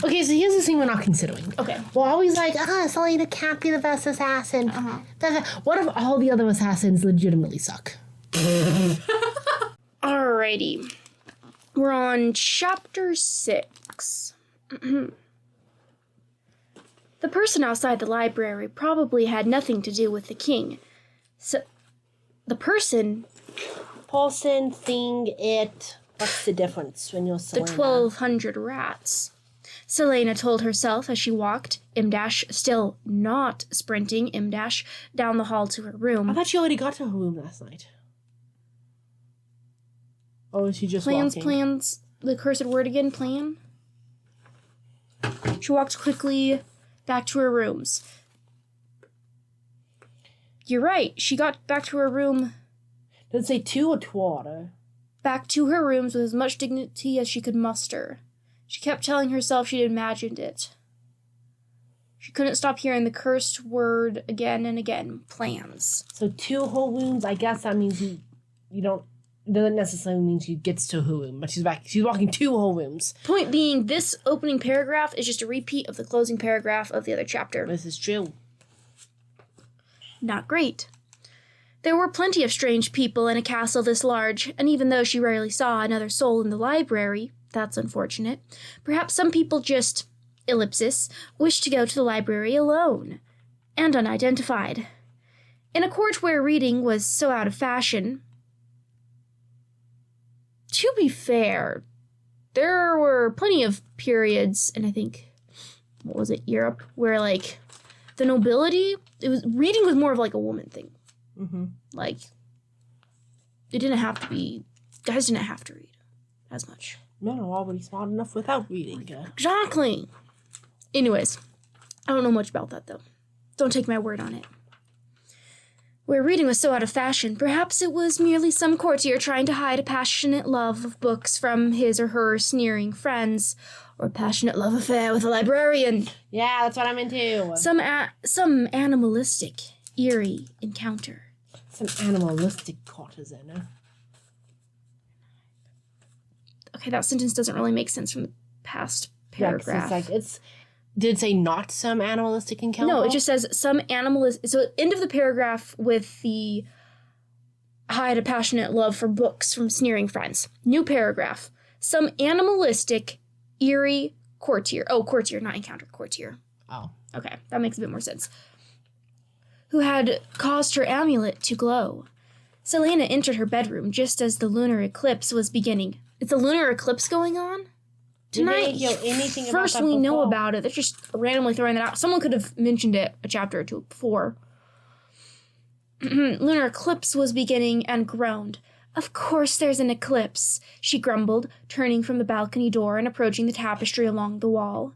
Okay, so here's the thing we're not considering. Okay. We're always like, Selena can't be the best assassin. What if all the other assassins legitimately suck? Alrighty. We're on chapter 6. The person outside the library probably had nothing to do with the king. So, the person... Person, thing, it... What's the difference when you're Selena? The 1,200 rats. Selena told herself as she walked, still not sprinting, down the hall to her room. I thought she already got to her room last night. Or was she just walking? Plans, the cursed word again, plan? She walked quickly back to her rooms. You're right, she got back to her room. Did it say to or toward? Back to her rooms with as much dignity as she could muster. She kept telling herself she'd imagined it. She couldn't stop hearing the cursed word again and again. Plans. So 2 whole rooms, I guess that means you don't... Doesn't necessarily mean she gets to her room, but she's walking 2 whole rooms. Point being, this opening paragraph is just a repeat of the closing paragraph of the other chapter. This is true. Not great. There were plenty of strange people in a castle this large, and even though she rarely saw another soul in the library, that's unfortunate, perhaps some people just, wished to go to the library alone, and unidentified. In a court where reading was so out of fashion... To be fair, there were plenty of periods, and I think, Europe, where, like, the nobility, reading was more of, like, a woman thing. Mm-hmm. Like, guys didn't have to read as much. Men are already smart enough without reading. Exactly. Anyways, I don't know much about that, though. Don't take my word on it. Where reading was so out of fashion, perhaps it was merely some courtier trying to hide a passionate love of books from his or her sneering friends, or a passionate love affair with a librarian. Yeah, that's what I'm into. Some animalistic, eerie encounter. Some animalistic courtesan. Okay, that sentence doesn't really make sense from the past paragraph. Yeah, did it say not some animalistic encounter? No, it just says some animalistic... So, end of the paragraph with the hide a passionate love for books from sneering friends. New paragraph. Some animalistic, eerie courtier. Oh, courtier, not encounter. Courtier. Oh. Okay, that makes a bit more sense. Who had caused her amulet to glow. Selena entered her bedroom just as the lunar eclipse was beginning. Is the lunar eclipse going on? Tonight, first we know about it. They're just randomly throwing that out. Someone could have mentioned it a chapter or two before. Lunar eclipse was beginning and groaned. Of course there's an eclipse, she grumbled, turning from the balcony door and approaching the tapestry along the wall.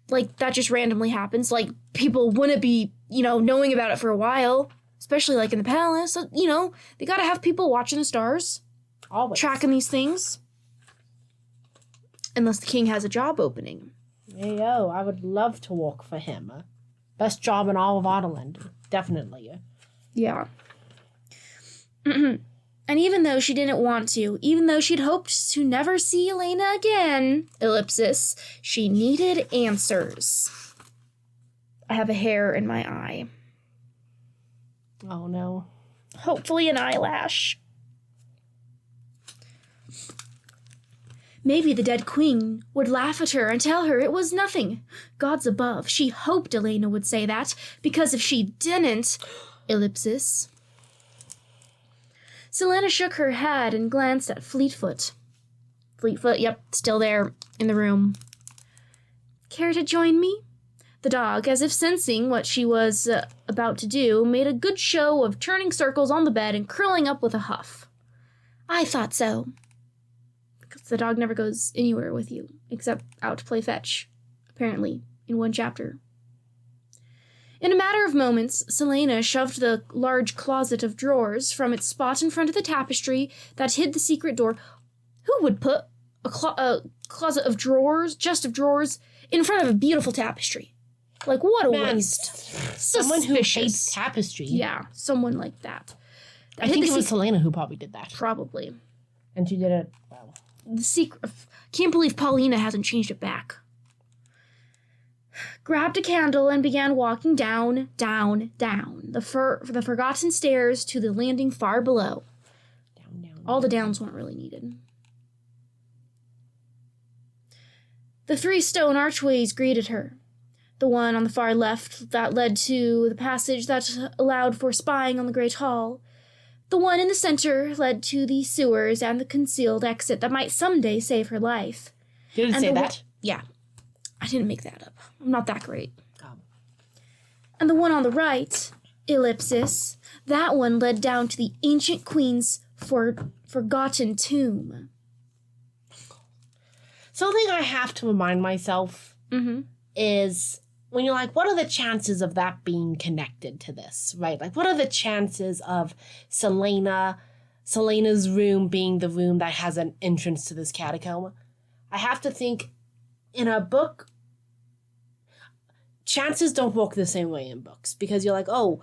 Like, that just randomly happens. Like, people wouldn't be, knowing about it for a while. Especially, like, in the palace. So, they gotta have people watching the stars. Always. Tracking these things. Unless the king has a job opening. Yo, I would love to work for him. Best job in all of Ireland. Definitely. Yeah. And even though she didn't want to, even though she'd hoped to never see Elena again, she needed answers. I have a hair in my eye. Oh, no. Hopefully an eyelash. Maybe the dead queen would laugh at her and tell her it was nothing. Gods above, she hoped Elena would say that, because if she didn't... Selena shook her head and glanced at Fleetfoot. Fleetfoot, yep, still there in the room. Care to join me? The dog, as if sensing what she was about to do, made a good show of turning circles on the bed and curling up with a huff. I thought so. Because the dog never goes anywhere with you, except out to play fetch, apparently, in one chapter. In a matter of moments, Selena shoved the large closet of drawers from its spot in front of the tapestry that hid the secret door. Who would put a closet of drawers, chest of drawers, in front of a beautiful tapestry? Like, what a waste. Someone who hates tapestry. Yeah, someone like that. I think it was Selena who probably did that. Probably. And she did it well. The secret... Can't believe Paulina hasn't changed it back. Grabbed a candle and began walking down, the forgotten stairs to the landing far below. All the downs weren't really needed. The 3 stone archways greeted her. The one on the far left that led to the passage that allowed for spying on the Great Hall. The one in the center led to the sewers and the concealed exit that might someday save her life. You didn't say that? Yeah. I didn't make that up. I'm not that great. And the one on the right, ellipsis, that one led down to the ancient queen's forgotten tomb. Something I have to remind myself is when you're like, what are the chances of that being connected to this, right? Like, what are the chances of Selena's room being the room that has an entrance to this catacomb? I have to think, in a book, chances don't work the same way in books, because you're like, oh,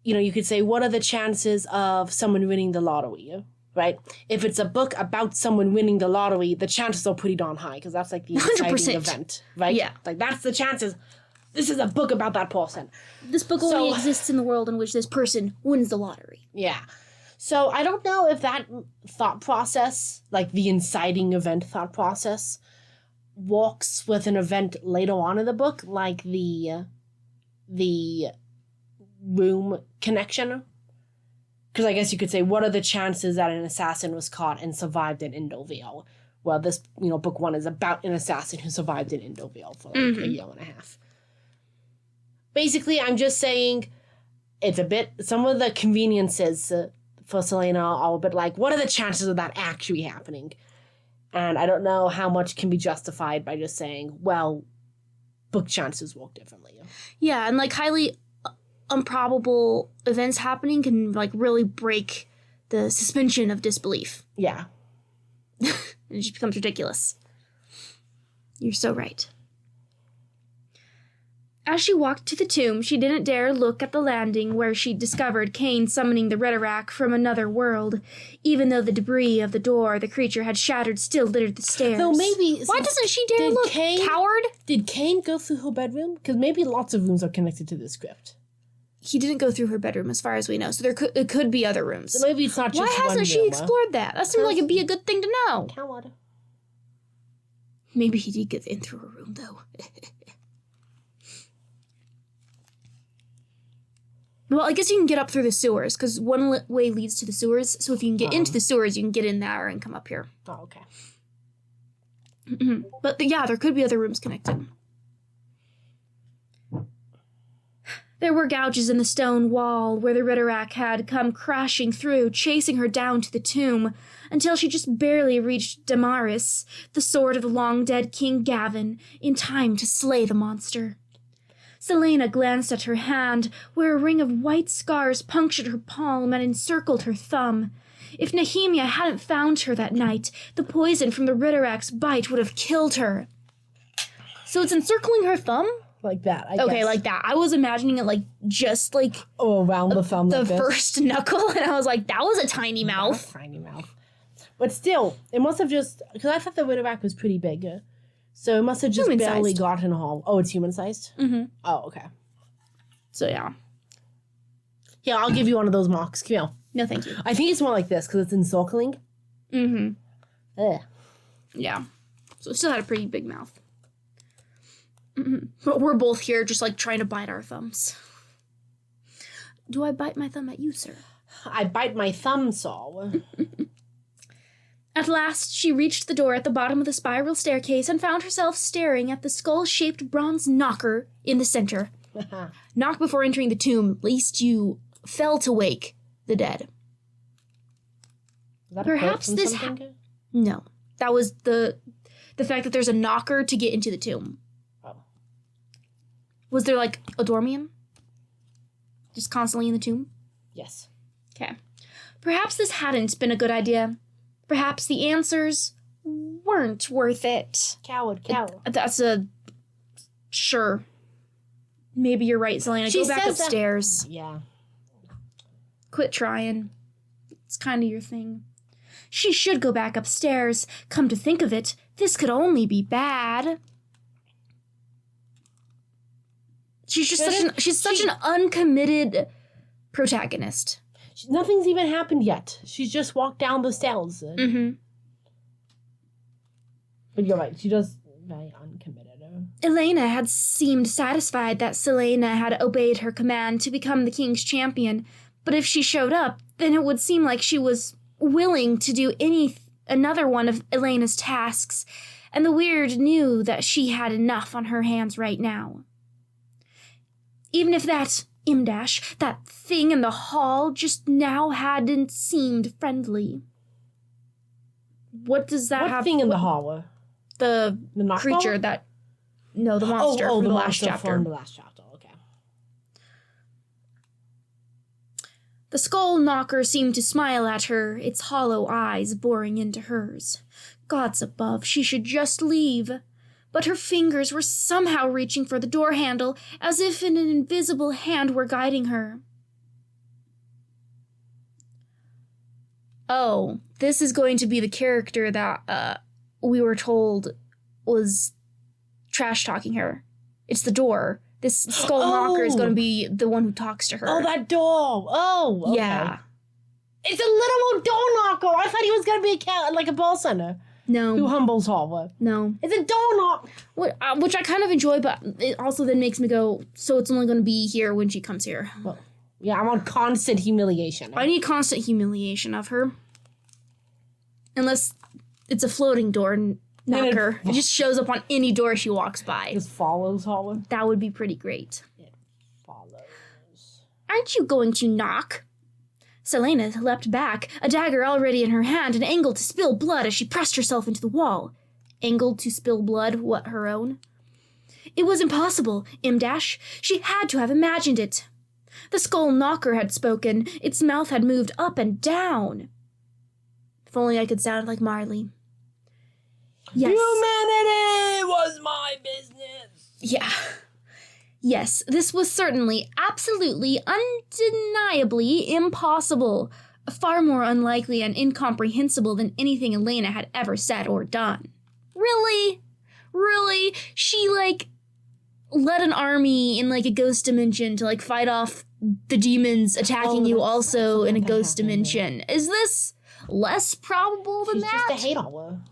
you could say, what are the chances of someone winning the lottery, right? If it's a book about someone winning the lottery, the chances are pretty darn high, because that's like the exciting 100%. event, right? Yeah. Like, that's the chances. This is a book about that person. This book only exists in the world in which this person wins the lottery. Yeah. So I don't know if that thought process, like the inciting event thought process, walks with an event later on in the book, like the room connection. Because I guess you could say, what are the chances that an assassin was caught and survived in Indoville? Well, this, book 1 is about an assassin who survived in Indoville for like a year and a half. Basically, I'm just saying some of the conveniences for Selena are a bit like, what are the chances of that actually happening? And I don't know how much can be justified by just saying, well, book chances work differently. Yeah, and like highly improbable events happening can like really break the suspension of disbelief. Yeah. It just becomes ridiculous. You're so right. As she walked to the tomb, she didn't dare look at the landing where she'd discovered Cain summoning the Redorak from another world, even though the debris of the door the creature had shattered still littered the stairs. Though maybe... Why doesn't she dare look? Coward? Did Cain go through her bedroom? Because maybe lots of rooms are connected to this script. He didn't go through her bedroom as far as we know, so it could be other rooms. So maybe it's not just Why hasn't she explored that? That seemed like it'd be a good thing to know. Coward. Maybe he did get in through her room, though. Well, I guess you can get up through the sewers, because one way leads to the sewers, so if you can get into the sewers, you can get in there and come up here. Oh, okay. But yeah, there could be other rooms connected. There were gouges in the stone wall where the Redorak had come crashing through, chasing her down to the tomb, until she just barely reached Damaris, the sword of the long-dead King Gavin, in time to slay the monster. Selena glanced at her hand, where a ring of white scars punctured her palm and encircled her thumb. If Nehemia hadn't found her that night, the poison from the Redorak's bite would have killed her. So it's encircling her thumb? Like that, I Okay, guess. like that. I was imagining it like just like... Oh, around the thumb the like this. first knuckle, and I was like, that was a tiny mouth. That's a tiny mouth. But still, it must have just... Because I thought the Redorak was pretty big. So it must have just barely gotten home. Oh, it's human-sized? Mm-hmm. Oh, okay. So, yeah. Yeah, I'll give you one of those marks. Come here. No, thank you. I think it's more like this, because it's encircling. Mm-hmm. Ugh. Yeah. So it still had a pretty big mouth. Mm-hmm. But we're both here just, like, trying to bite our thumbs. Do I bite my thumb at you, sir? I bite my thumb, so... At last, she reached the door at the bottom of the spiral staircase and found herself staring at the skull-shaped bronze knocker in the center. Knock before entering the tomb, lest you fell to wake the dead. Is that Perhaps this... No. That was the fact that there's a knocker to get into the tomb. Oh. Was there, like, a dormium? Just constantly in the tomb? Yes. Okay. Perhaps this hadn't been a good idea. Perhaps the answers weren't worth it. Coward. That's a... Sure. Maybe you're right, Selena. Go back upstairs. Yeah. Quit trying. It's kind of your thing. She should go back upstairs. Come to think of it, this could only be bad. She's just such an uncommitted protagonist. Nothing's even happened yet. She's just walked down the stairs. Mm-hmm. But you're right, she does very uncommitted. Elena had seemed satisfied that Selena had obeyed her command to become the king's champion, but if she showed up, then it would seem like she was willing to do another one of Elena's tasks, and the Weird knew that she had enough on her hands right now. Even if that that thing in the hall just now hadn't seemed friendly. What does that have? What thing in the hall? The creature that... No, the monster from the last chapter. From the last chapter, okay. The skull knocker seemed to smile at her, its hollow eyes boring into hers. Gods above, she should just leave. But her fingers were somehow reaching for the door handle, as if an invisible hand were guiding her. Oh, this is going to be the character that we were told was trash-talking her. It's the door. This skull knocker is going to be the one who talks to her. Oh, that door. Oh, okay. Yeah. It's a little door knocker. I thought he was going to be a cat, like a ball center. No. Who humbles her. No. It's a door knocker. Which I kind of enjoy, but it also then makes me go, so it's only going to be here when she comes here. Well, yeah, I want constant humiliation. I need constant humiliation of her. Unless it's a floating door knocker. It just shows up on any door she walks by. Just follows her. That would be pretty great. It follows. Aren't you going to knock? Selena leapt back, a dagger already in her hand and angled to spill blood as she pressed herself into the wall. Angled to spill blood, what, her own? It was impossible, M-dash. She had to have imagined it. The skull knocker had spoken. Its mouth had moved up and down. If only I could sound like Marley. Yes. Humanity was my business. Yeah. Yes, this was certainly, absolutely, undeniably impossible. Far more unlikely and incomprehensible than anything Elena had ever said or done. Really? Really? She, led an army in, a ghost dimension to, fight off the demons attacking you also in a ghost dimension. Is this less probable than that? She's just a hater.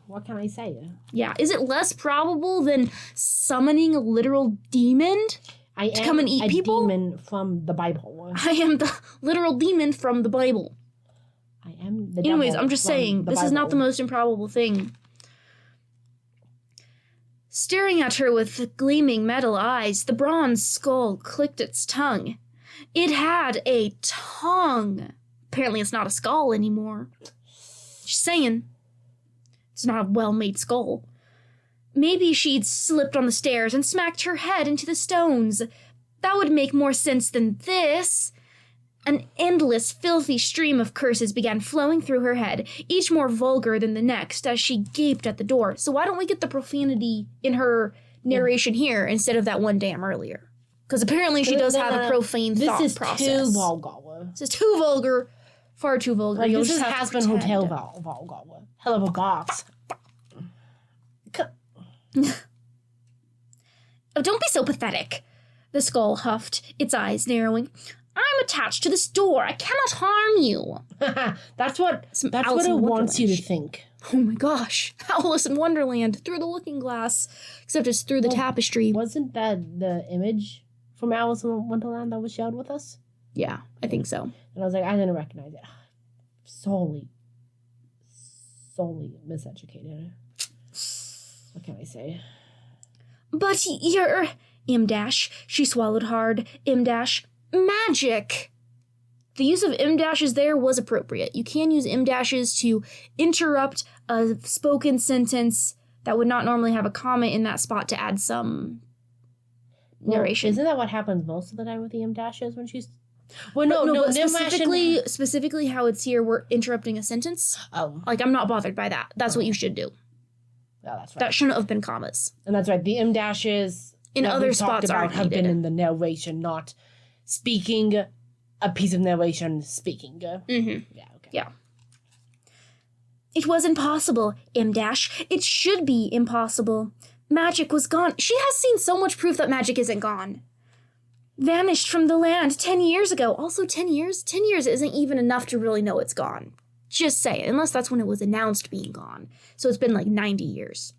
What can I say? Yeah, is it less probable than summoning a literal demon to come and eat people? I am a demon from the Bible. I am the literal demon from the Bible. I am the Anyways, devil I'm just saying, this is not the most improbable thing. Staring at her with gleaming metal eyes, the bronze skull clicked its tongue. It had a tongue. Apparently it's not a skull anymore. Just saying. It's not a well-made skull. Maybe she'd slipped on the stairs and smacked her head into the stones. That would make more sense than this. An endless, filthy stream of curses began flowing through her head, each more vulgar than the next, as she gaped at the door. So why don't we get the profanity in her narration here instead of that one damn earlier? Because apparently she does have a profane thought process. This is too vulgar. This is too vulgar. Far too vulgar. This is Has-Been Hotel vulgar. Hell of a box. Oh, don't be so pathetic. The skull huffed, its eyes narrowing. I'm attached to this door. I cannot harm you. That's what it wants you to think. Oh my gosh. Alice in Wonderland through the looking glass. Except it's through the tapestry. Wasn't that the image from Alice in Wonderland that was shared with us? Yeah, I think so. And I was like, I didn't recognize it. Solely miseducated. What can I say? But you're... M-dash. She swallowed hard. M-dash. Magic. The use of M-dashes there was appropriate. You can use M-dashes to interrupt a spoken sentence that would not normally have a comma in that spot to add some narration. Isn't that what happens most of the time with the M-dashes when she's... Well, no, specifically how it's here, we're interrupting a sentence. Oh. I'm not bothered by that. That's what you should do. Yeah, that's right. That shouldn't have been commas. And that's right. The M-dashes in other spots have been in the narration, not speaking a piece of narration speaking. Mm-hmm. Yeah, okay. Yeah. It was impossible, M dash. It should be impossible. Magic was gone. She has seen so much proof that magic isn't gone. Vanished from the land 10 years ago. Also 10 years? 10 years isn't even enough to really know it's gone. Just say it, unless that's when it was announced being gone. So it's been like 90 years.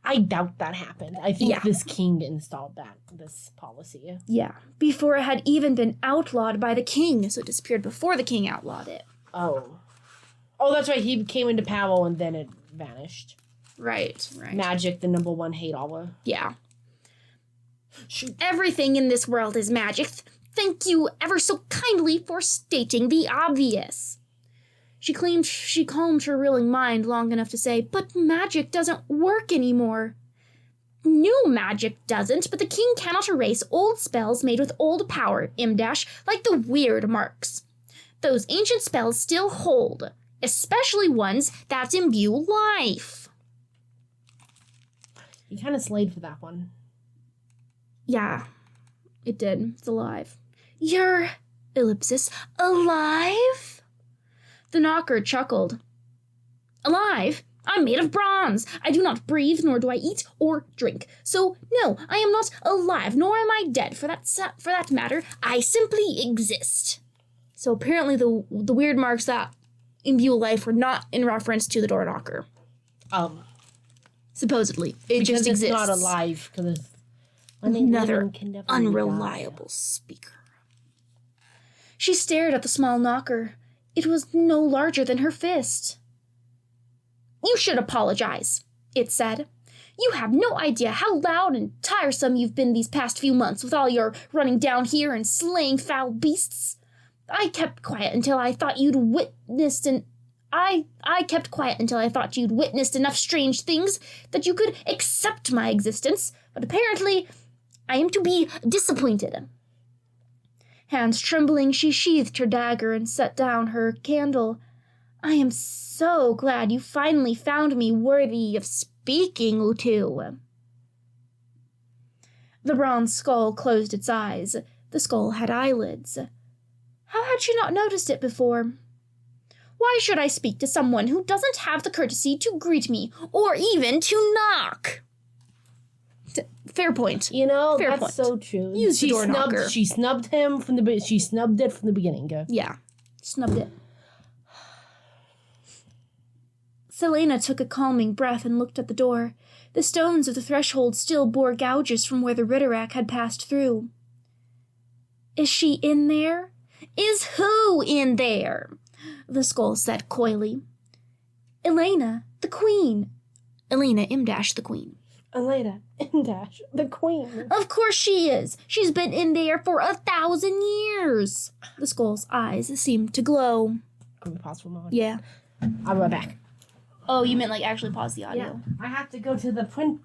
I doubt that happened. I think this king installed this policy. Yeah, before it had even been outlawed by the king. So it disappeared before the king outlawed it. Oh, that's right. He came into power and then it vanished. Right. Magic, the number one hate all. Yeah. Everything in this world is magic. Thank you ever so kindly for stating the obvious. She calmed her reeling mind long enough to say, but magic doesn't work anymore. New magic doesn't, but the king cannot erase old spells made with old power, M dash, like the weird marks. Those ancient spells still hold, especially ones that imbue life. You kind of slayed for that one. Yeah, it did. It's alive. You're, ellipsis, alive? The knocker chuckled. Alive? I'm made of bronze. I do not breathe, nor do I eat or drink. So, no, I am not alive, nor am I dead. For that matter, I simply exist. So apparently the weird marks that imbue life were not in reference to the door knocker. Supposedly. It just exists. It's not alive. Because another unreliable speaker. She stared at the small knocker. It was no larger than her fist. You should apologize, it said. You have no idea how loud and tiresome you've been these past few months with all your running down here and slaying foul beasts. I kept quiet until I thought you'd witnessed enough strange things that you could accept my existence, but apparently I am to be disappointed. Hands trembling, she sheathed her dagger and set down her candle. I am so glad you finally found me worthy of speaking to. The bronze skull closed its eyes. The skull had eyelids. How had she not noticed it before? Why should I speak to someone who doesn't have the courtesy to greet me, or even to knock? Fair point. Fair that's point. So true. Use the door knocker. She snubbed him from the. She snubbed it from the beginning. Yeah, snubbed it. Selena took a calming breath and looked at the door. The stones of the threshold still bore gouges from where the Ritterak had passed through. Is she in there? Is who in there? The skull said coyly. Elena, the queen. Elena M. the queen. Elena M. the queen. Of course she is. She's been in there for 1,000 years. The skull's eyes seemed to glow. Can we pause for a moment? Yeah. I'll be right back. Oh, you meant like actually pause the audio? Yeah. I have to go to the print.